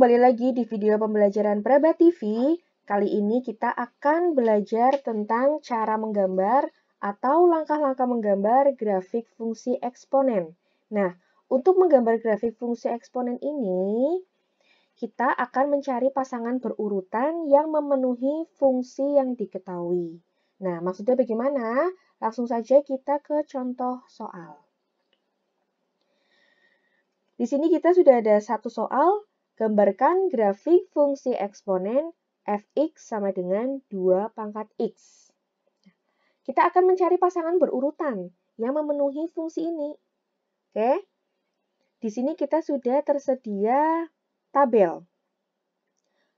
kembali lagi di video pembelajaran Praba TV. Kali ini kita akan belajar tentang cara menggambar atau langkah-langkah menggambar grafik fungsi eksponen. Nah, untuk menggambar grafik fungsi eksponen ini, kita akan mencari pasangan berurutan yang memenuhi fungsi yang diketahui. Nah, maksudnya bagaimana? Langsung saja kita ke contoh soal. Di sini kita sudah ada satu soal. Gambarkan grafik fungsi eksponen fx sama dengan 2 pangkat x. Kita akan mencari pasangan berurutan yang memenuhi fungsi ini. Oke. Di sini kita sudah tersedia tabel.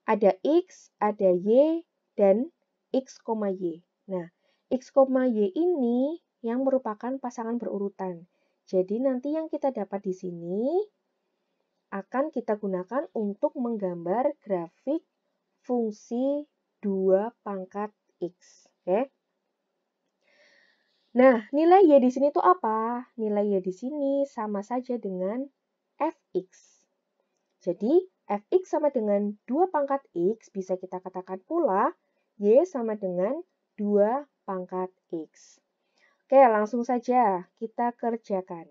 Ada x, ada y, dan x, y. Nah, x, y ini yang merupakan pasangan berurutan. Jadi nanti yang kita dapat di sini akan kita gunakan untuk menggambar grafik fungsi 2 pangkat x. Oke. Nah, nilai y di sini tuh apa? Nilai y di sini sama saja dengan fx. Jadi, fx sama dengan 2 pangkat x, bisa kita katakan pula y sama dengan 2 pangkat x. Oke, langsung saja kita kerjakan.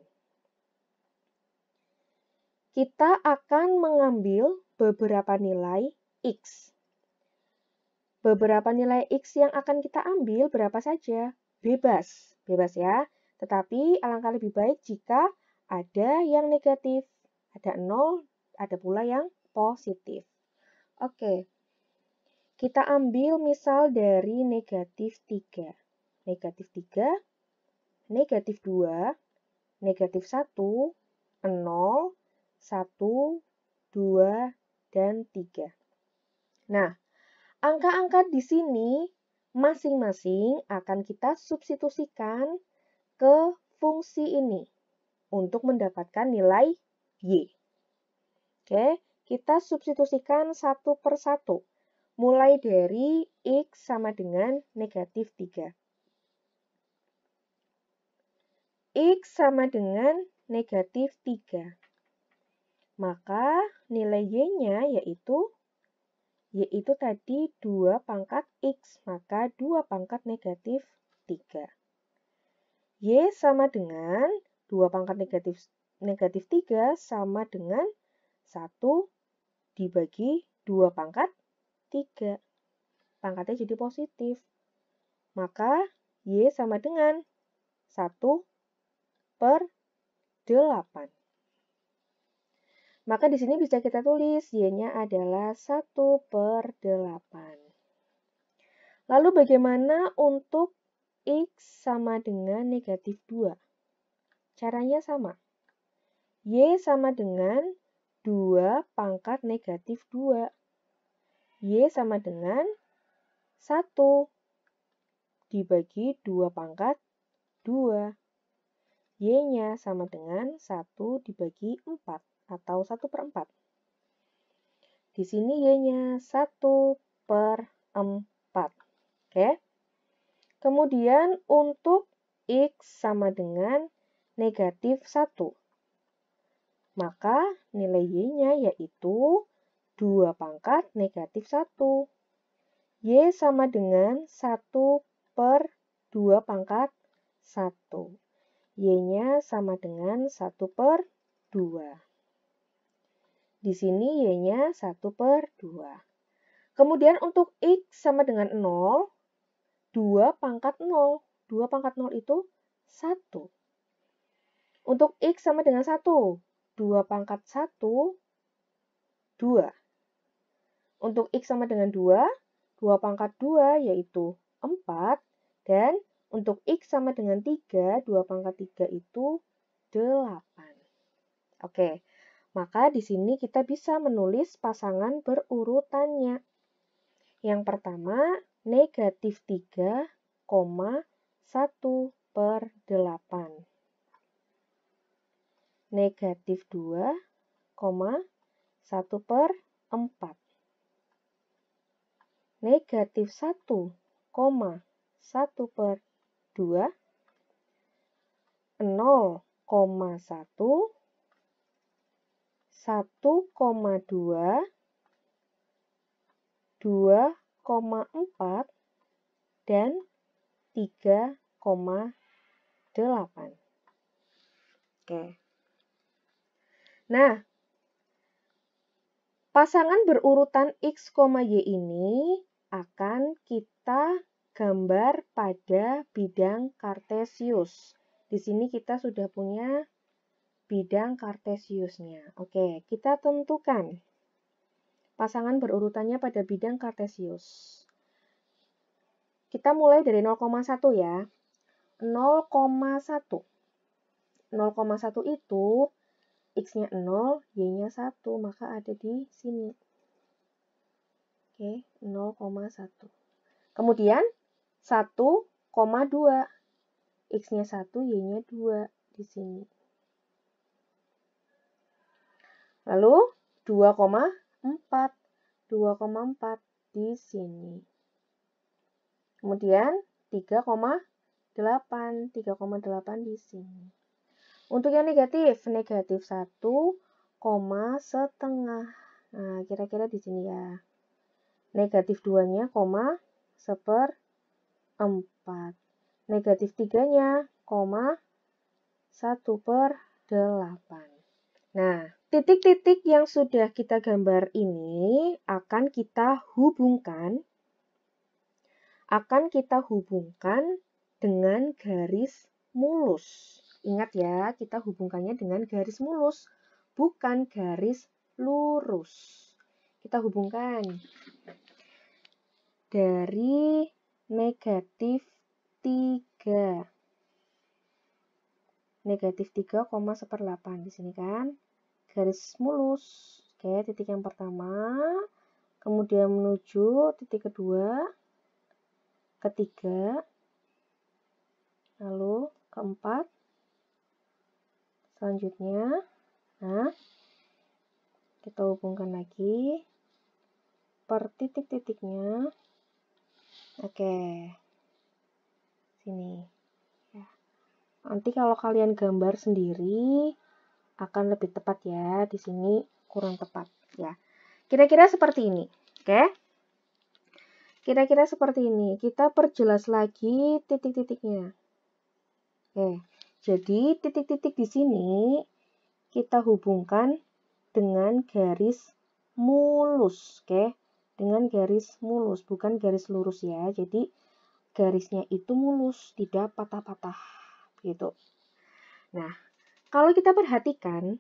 Kita akan mengambil beberapa nilai x. Beberapa nilai x yang akan kita ambil berapa saja? Bebas ya. Tetapi alangkah lebih baik jika ada yang negatif, ada 0, ada pula yang positif. Oke, kita ambil misal dari negatif 3. Negatif 3, negatif 2, negatif 1, 0, 1, 2, dan 3. Nah, angka-angka di sini masing-masing akan kita substitusikan ke fungsi ini untuk mendapatkan nilai y. Oke, kita substitusikan satu per satu. Mulai dari x sama dengan negatif 3. X sama dengan negatif 3. Maka nilai y-nya yaitu tadi 2 pangkat x, maka 2 pangkat negatif 3. Y sama dengan 2 pangkat negatif 3 sama dengan 1 dibagi 2 pangkat 3. Pangkatnya jadi positif. Maka y sama dengan 1 per 8. Maka di sini bisa kita tulis y-nya adalah 1 per 8. Lalu bagaimana untuk x sama dengan negatif 2? Caranya sama. Y sama dengan 2 pangkat negatif 2. Y sama dengan 1 dibagi 2 pangkat 2. Y-nya sama dengan 1 dibagi 4. Atau 1 per 4. Di sini y-nya 1 per 4. Oke. Kemudian untuk x sama dengan negatif 1. Maka nilai y-nya yaitu 2 pangkat negatif 1. Y sama dengan 1 per 2 pangkat 1. Y-nya sama dengan 1 per 2. Di sini y-nya 1 per 2. Kemudian untuk x sama dengan 0, 2 pangkat 0. 2 pangkat 0 itu 1. Untuk x sama dengan 1, 2 pangkat 1, 2. Untuk x sama dengan 2, 2 pangkat 2 yaitu 4. Dan untuk x sama dengan 3, 2 pangkat 3 itu 8. Oke. Maka di sini kita bisa menulis pasangan berurutannya. Yang pertama, negatif 3, 1 per 8. Negatif 2, 1 per 4. Negatif 1, 1 per 2. 0,1. 1,2 2,4 dan 3,8. Oke. Nah, pasangan berurutan X, Y ini akan kita gambar pada bidang kartesius. Di sini kita sudah punya bidang kartesiusnya. Oke, kita tentukan pasangan berurutannya pada bidang kartesius. Kita mulai dari 0,1 ya. 0,1. 0,1 itu X-nya 0, Y-nya 1, maka ada di sini. Oke, 0,1. Kemudian 1,2. X-nya 1, Y-nya 2 di sini. Lalu 2,4. 2,4 di sini. Kemudian 3,8. 3,8 di sini. Untuk yang negatif 1, setengah. Nah, kira-kira di sini ya. Negatif 2-nya, 1/4. Negatif 3-nya, 1/8. Nah, titik-titik yang sudah kita gambar ini akan kita hubungkan dengan garis mulus. Ingat ya, kita hubungkannya dengan garis mulus, bukan garis lurus. Kita hubungkan dari negatif 3. Negatif 3,1/8 di sini kan. Garis mulus. Oke, titik yang pertama. Kemudian menuju titik kedua, ketiga, lalu keempat. Selanjutnya, nah, kita hubungkan lagi per titik-titiknya. Oke, sini. Ya. Nanti kalau kalian gambar sendiri akan lebih tepat ya. Di sini kurang tepat ya. Kira-kira seperti ini. Oke. Kira-kira seperti ini. Kita perjelas lagi titik-titiknya. Oke. Jadi, titik-titik di sini kita hubungkan dengan garis mulus, oke? Dengan garis mulus, bukan garis lurus ya. Jadi, garisnya itu mulus, tidak patah-patah, gitu. Nah, kalau kita perhatikan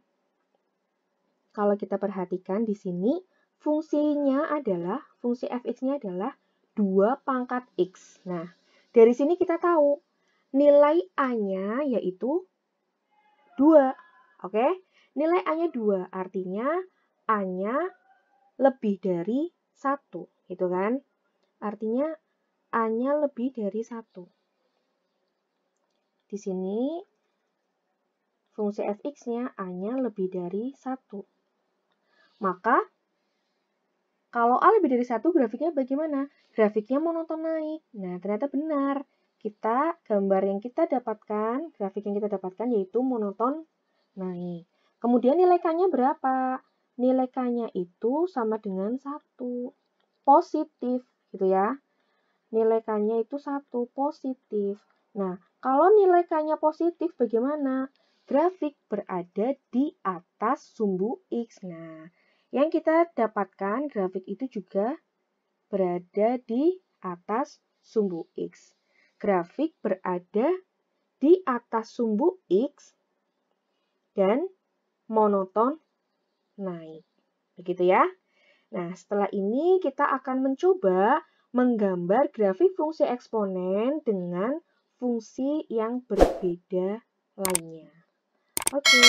di sini, fungsinya adalah, fungsi fx-nya adalah 2 pangkat x. Nah, dari sini kita tahu, nilai A-nya yaitu 2. Oke? Nilai A-nya 2, artinya A-nya lebih dari 1. Gitu kan? Artinya A-nya lebih dari 1. Di sini, fungsi fx-nya A-nya lebih dari 1. Maka, kalau A lebih dari 1, grafiknya bagaimana? Grafiknya monoton naik. Nah, ternyata benar. Gambar yang kita dapatkan, grafik yang kita dapatkan yaitu monoton naik. Kemudian nilai K-nya berapa? Nilai K-nya itu sama dengan 1. Positif, gitu ya. Nilai K-nya itu 1, positif. Nah, kalau nilai K-nya positif, bagaimana? Grafik berada di atas sumbu X. Nah, yang kita dapatkan grafik itu juga berada di atas sumbu X. Grafik berada di atas sumbu X dan monoton naik. Begitu ya. Nah, setelah ini kita akan mencoba menggambar grafik fungsi eksponen dengan fungsi yang berbeda lainnya. Oke.